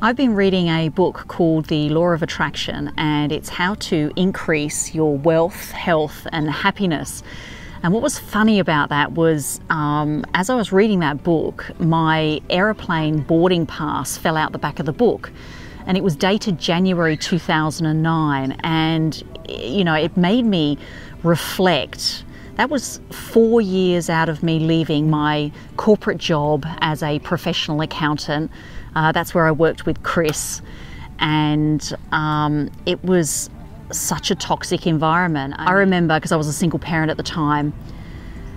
I've been reading a book called The Law of Attraction, and it's how to increase your wealth, health and happiness. And what was funny about that was as I was reading that book, my aeroplane boarding pass fell out the back of the book, and it was dated January 2009, and you know, it made me reflect. That was 4 years out of me leaving my corporate job as a professional accountant. That's where I worked with Chris, and it was such a toxic environment. I remember, because I was a single parent at the time,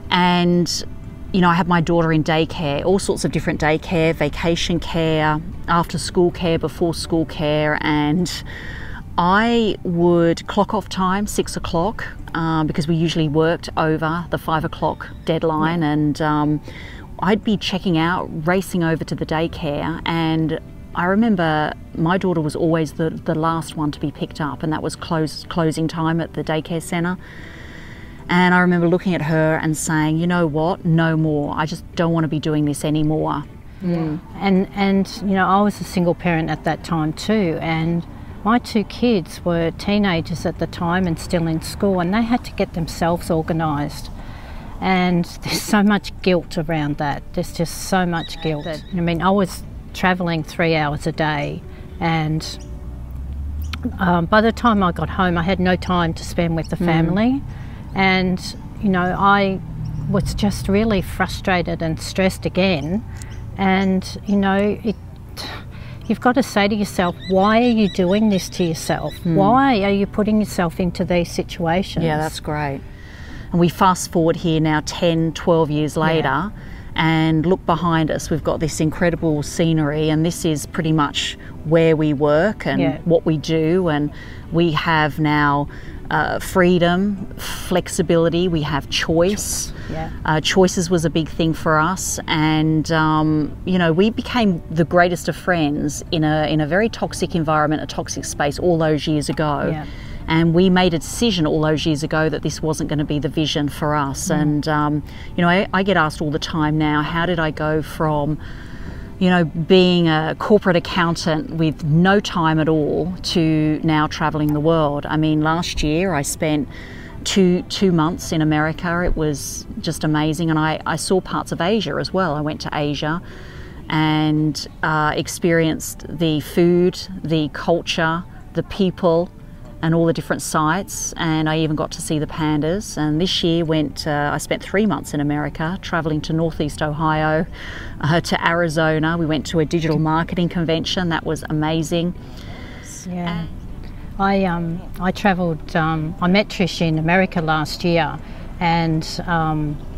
and you know, I had my daughter in daycare, all sorts of different daycare, vacation care, after school care, before school care, and I would clock off time 6 o'clock because we usually worked over the 5 o'clock deadline, and I'd be checking out, racing over to the daycare, and I remember my daughter was always the last one to be picked up, and that was closing time at the daycare centre. And I remember looking at her and saying, you know what, no more. I just don't want to be doing this anymore. Yeah. And you know, I was a single parent at that time too, and my 2 kids were teenagers at the time and still in school, and they had to get themselves organised. And there's so much guilt around that. There's just so much guilt. I mean, I was travelling 3 hours a day, and by the time I got home, I had no time to spend with the family. And, you know, I was just really frustrated and stressed again. And, you know, you've got to say to yourself, why are you doing this to yourself? Why are you putting yourself into these situations? Yeah, that's great. And we fast forward here now 10, 12 years later, and look behind us, we've got this incredible scenery, and this is pretty much where we work and what we do. And we have now freedom, flexibility, we have choice. Choices was a big thing for us, and you know, we became the greatest of friends in a very toxic environment, a toxic space all those years ago. And we made a decision all those years ago that this wasn't going to be the vision for us. And you know, I get asked all the time now, how did I go from, you know, being a corporate accountant with no time at all to now traveling the world? I mean, last year I spent two months in America. It was just amazing, and I saw parts of Asia as well. I went to Asia and experienced the food, the culture, the people, and all the different sites, and I even got to see the pandas. And this year I spent 3 months in America, traveling to Northeast Ohio, to Arizona. We went to a digital marketing convention. That was amazing. Yeah. I travelled, I met Trish in America last year, and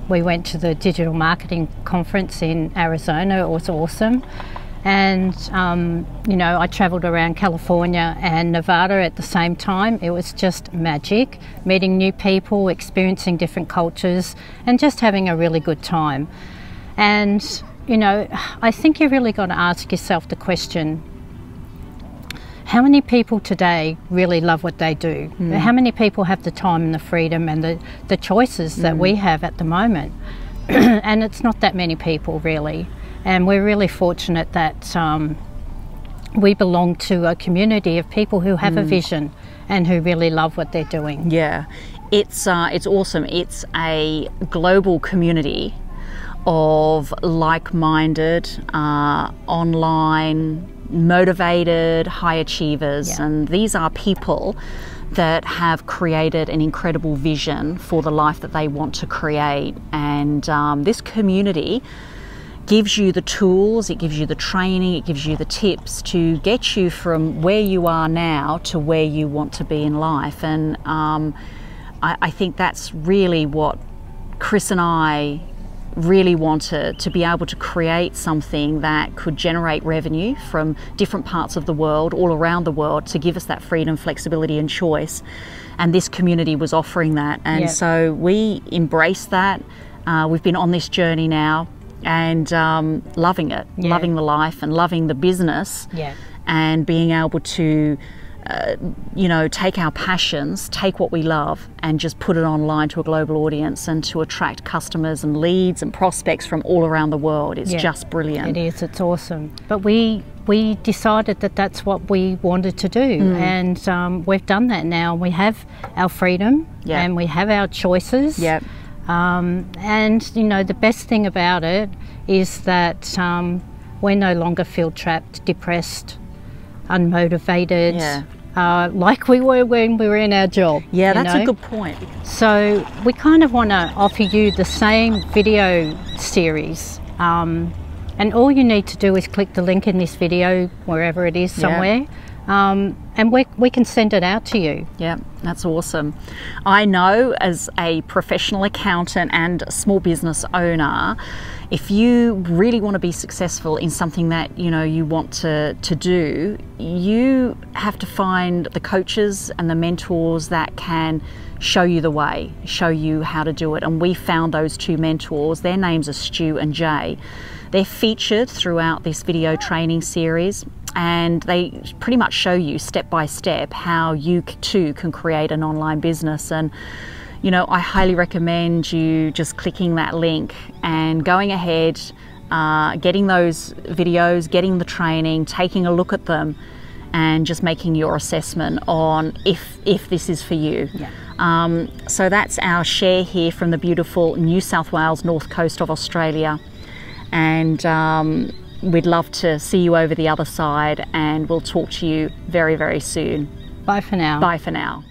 we went to the digital marketing conference in Arizona. It was awesome. And you know, I travelled around California and Nevada at the same time. It was just magic, meeting new people, experiencing different cultures, and just having a really good time. And you know, I think you really got to ask yourself the question, how many people today really love what they do? How many people have the time and the freedom and the choices that we have at the moment? And it's not that many people, really. And we're really fortunate that we belong to a community of people who have a vision and who really love what they're doing. Yeah, it's awesome. It's a global community of like-minded, online, motivated high achievers. And these are people that have created an incredible vision for the life that they want to create. And this community gives you the tools, it gives you the training, it gives you the tips to get you from where you are now to where you want to be in life. And I think that's really what Chris and I really wanted, to be able to create something that could generate revenue from different parts of the world, all around the world, to give us that freedom, flexibility and choice. And this community was offering that. And so we embraced that. We've been on this journey now, and loving it, loving the life and loving the business, and being able to you know, take our passions, take what we love and just put it online to a global audience and to attract customers and leads and prospects from all around the world. It's just brilliant. It is, it's awesome. But we we decided that that's what we wanted to do, and we've done that now. We have our freedom, and we have our choices. And you know, the best thing about it is that we no longer feel trapped, depressed, unmotivated, like we were when we were in our job. Yeah, that's a good point. So we kind of want to offer you the same video series, and all you need to do is click the link in this video, wherever it is, somewhere, and we can send it out to you. Yeah, that's awesome. I know, as a professional accountant and a small business owner, if you really want to be successful in something that you want to do, you have to find the coaches and the mentors that can show you the way, show you how to do it. And we found those two mentors. Their names are Stu and Jay. They're featured throughout this video training series, and they pretty much show you step by step how you too can create an online business. And I highly recommend you just clicking that link and going ahead, getting those videos, getting the training, taking a look at them, and just making your assessment on if this is for you. So that's our share here from the beautiful New South Wales North Coast of Australia, and we'd love to see you over the other side, and we'll talk to you very, very soon. Bye for now. Bye for now.